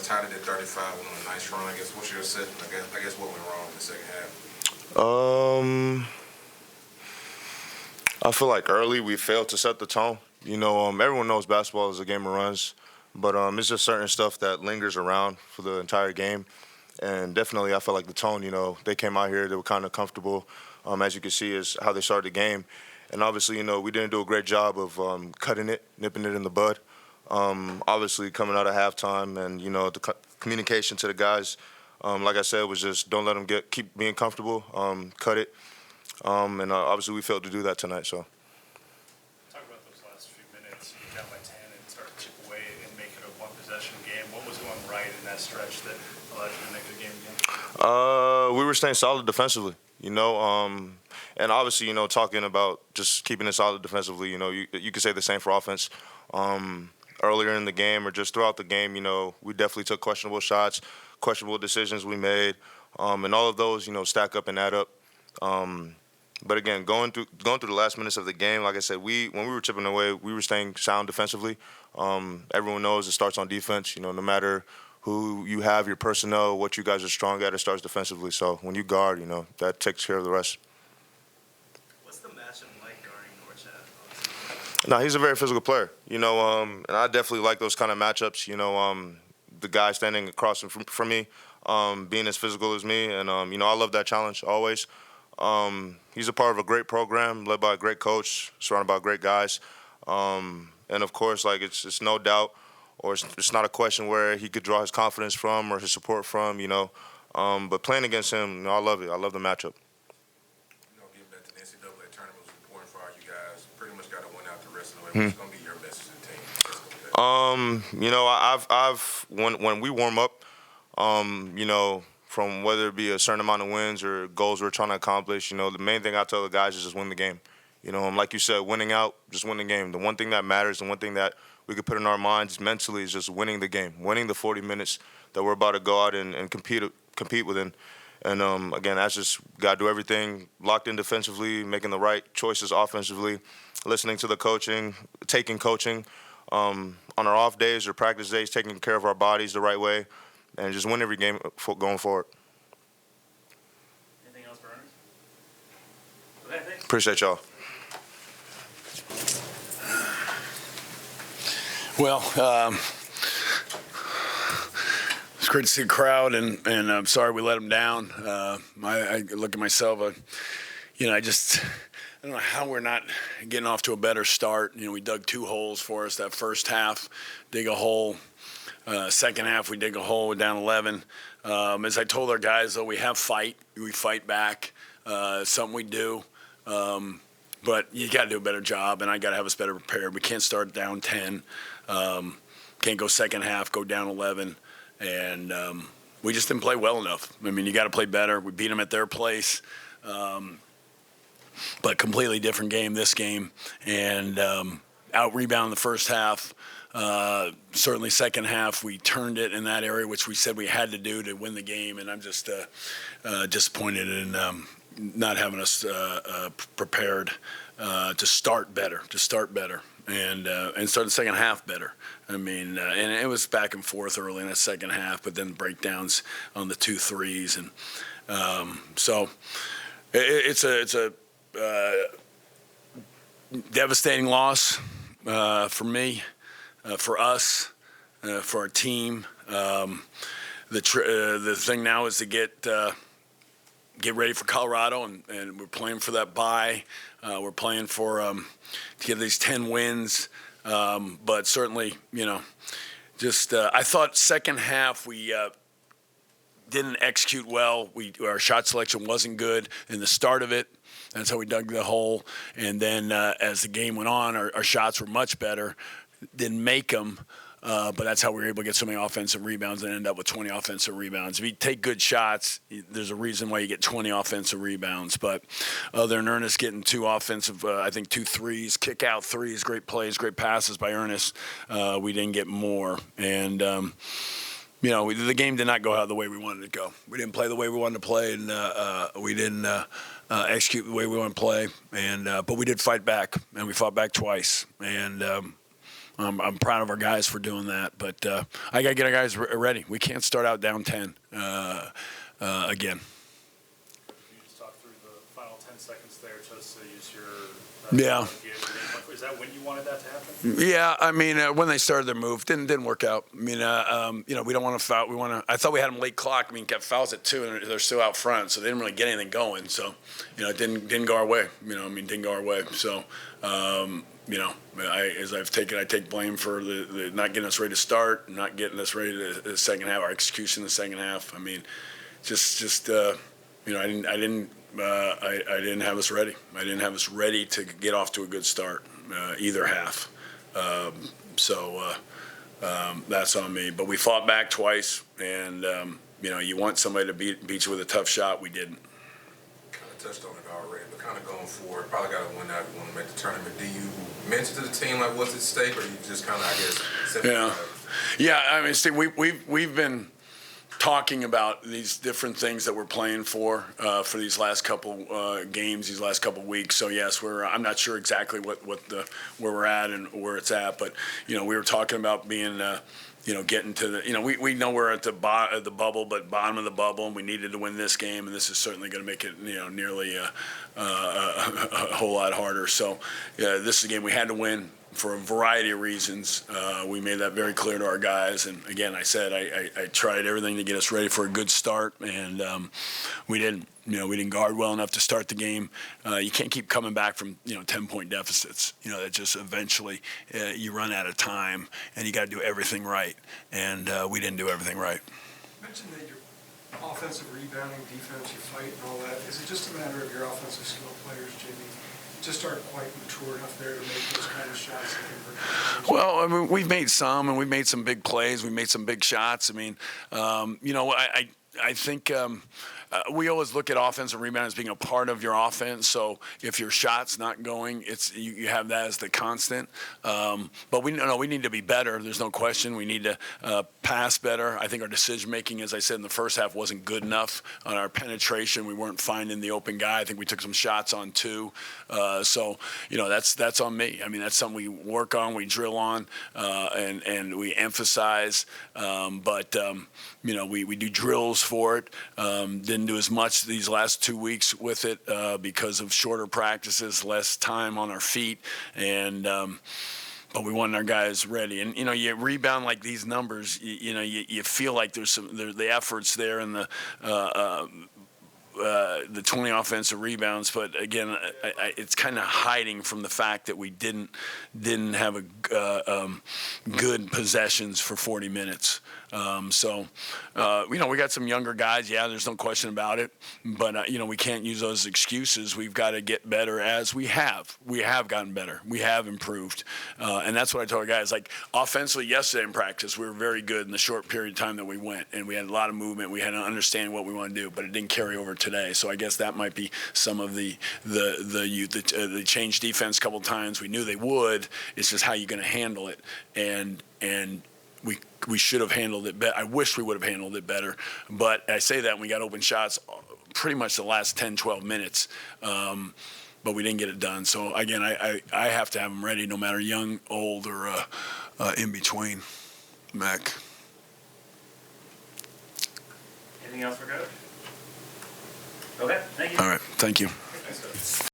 tied it at 35 on a nice run. I guess what's your assessment? I guess what went wrong in the second half? I feel like early we failed to set the tone. Everyone knows basketball is a game of runs, but it's just certain stuff that lingers around for the entire game. And definitely I felt like the tone, they came out here, they were kind of comfortable, as you can see, is how they started the game. And obviously, we didn't do a great job of cutting it, nipping it in the bud. Obviously, coming out of halftime and, the communication to the guys, like I said, was just don't let them keep being comfortable, cut it. And obviously we failed to do that tonight. So. Talk about those last few minutes. You got by 10 and start to chip away and make it a one-possession game. What was going right in that stretch that allowed you to make the game again? We were staying solid defensively, and obviously, talking about just keeping it solid defensively, you could say the same for offense. Earlier in the game or just throughout the game, we definitely took questionable shots, questionable decisions we made, and all of those, stack up and add up. But again, going through the last minutes of the game, like I said, when we were chipping away, we were staying sound defensively. Everyone knows it starts on defense. No matter who you have, your personnel, what you guys are strong at, it starts defensively. So when you guard, that takes care of the rest. What's the matchup like guarding Norchad? No, he's a very physical player, and I definitely like those kind of matchups. The guy standing across from me, being as physical as me, and I love that challenge always. He's a part of a great program, led by a great coach, surrounded by great guys, and of course, it's no doubt, or it's not a question where he could draw his confidence from or his support from, But playing against him, I love it. I love the matchup. Getting back to the NCAA tournament was important for all you guys. Pretty much got to win out the rest of the way. What's going to be your message to the team? I've when we warm up, from whether it be a certain amount of wins or goals we're trying to accomplish, the main thing I tell the guys is just win the game. Like you said, winning out, just win the game. The one thing that matters, the one thing that we could put in our minds mentally is just winning the game, winning the 40 minutes that we're about to go out and compete within. And, again, that's just got to do everything locked in defensively, making the right choices offensively, listening to the coaching, taking coaching on our off days or practice days, taking care of our bodies the right way, and just win every game going forward. Anything else for Ernest? Okay, thanks. Appreciate y'all. Well, it's great to see the crowd, and I'm sorry we let them down. I look at myself, I don't know how we're not getting off to a better start. We dug 2 holes for us that first half, dig a hole. Second half, we dig a hole, we're down 11. As I told our guys, though, we fight back. Something we do. But you got to do a better job, and I got to have us better prepared. We can't start down 10. Can't go second half, go down 11. And we just didn't play well enough. I mean, you got to play better. We beat them at their place. But completely different game this game. And out-rebound the first half. Certainly second half, we turned it in that area, which we said we had to do to win the game. And I'm just disappointed in not having us prepared to start better, and start the second half better. I mean, and it was back and forth early in the second half, but then breakdowns on the 2 threes, and so it's a devastating loss for me, for us, for our team. The thing now is to get ready for Colorado, and we're playing for that bye. We're playing for to get these 10 wins, but certainly, I thought second half we didn't execute well. Our shot selection wasn't good in the start of it. That's how we dug the hole. And then as the game went on, our shots were much better. Didn't make them. But that's how we were able to get so many offensive rebounds and end up with 20 offensive rebounds. If you take good shots, there's a reason why you get 20 offensive rebounds. But other than Ernest getting 2 offensive, I think 2 threes, kick-out threes, great plays, great passes by Ernest, we didn't get more. And, the game did not go out the way we wanted it to go. We didn't play the way we wanted to play, and we didn't execute the way we wanted to play. And but we did fight back, and we fought back twice. And I'm proud of our guys for doing that. But I got to get our guys ready. We can't start out down 10 again. Can you just talk through the final 10 seconds there just to use your Yeah. Is that when you wanted that to happen? Yeah, I mean, when they started their move, didn't work out. I mean, we don't want to foul. I thought we had them late clock. I mean, got fouls at 2, and they're still out front, so they didn't really get anything going. So, it didn't go our way. Didn't go our way. So, I take blame for the not getting us ready to start, not getting us ready to the second half, our execution in the second half. I mean, I didn't have us ready. I didn't have us ready to get off to a good start, either half. That's on me. But we fought back twice, and you want somebody to beat you with a tough shot. We didn't. Kind of touched on it already, but kind of going forward, probably got to win out if you want to make the tournament. Do you mention to the team like what's at stake, or you just kind of, I guess, Yeah. I mean, Steve, we've been talking about these different things that we're playing for these last couple games, these last couple weeks. So yes, I'm not sure exactly where we're at and where it's at, but we were talking about being getting to the we know we're at the bubble, but bottom of the bubble, and we needed to win this game, and this is certainly going to make it nearly a whole lot harder. So this is a game we had to win for a variety of reasons. We made that very clear to our guys, and again, I said I tried everything to get us ready for a good start, and we didn't. We didn't guard well enough to start the game. You can't keep coming back from 10-point deficits. That just eventually you run out of time, and you got to do everything right, and we didn't do everything right. You mentioned that your offensive rebounding, defense, you fight and all that. Is it just a matter of your offensive skill players, Jimmy, just aren't quite mature enough there to make those kind of shots? Well, I mean, we've made some, and we've made some big plays. We made some big shots. I mean, I think we always look at offensive rebound as being a part of your offense. So if your shot's not going, you have that as the constant. But we need to be better. There's no question. We need to pass better. I think our decision making, as I said in the first half, wasn't good enough. On our penetration, we weren't finding the open guy. I think we took some shots on 2. So that's on me. I mean, that's something we work on, we drill on, and we emphasize. But we do drills for it. Didn't do as much these last 2 weeks with it because of shorter practices, less time on our feet, and but we wanted our guys ready. And you rebound like these numbers, you feel like there's the efforts there and the 20 offensive rebounds, but again, it's kind of hiding from the fact that we didn't have a good possessions for 40 minutes. We got some younger guys. Yeah, there's no question about it. But we can't use those excuses. We've got to get better as we have. We have gotten better. We have improved, and that's what I told our guys. Like offensively, yesterday in practice, we were very good in the short period of time that we went, and we had a lot of movement. We had an understanding what we want to do, but it didn't carry over today. So I guess that might be some of the change defense a couple times. We knew they would. It's just how you're going to handle it, and we should have handled it better. I wish we would have handled it better. But I say that when we got open shots pretty much the last 10, 12 minutes, but we didn't get it done. So, again, I have to have them ready no matter young, old, or in between. Mac. Anything else for Coach? Okay, thank you. All right, thank you. Thanks, Coach.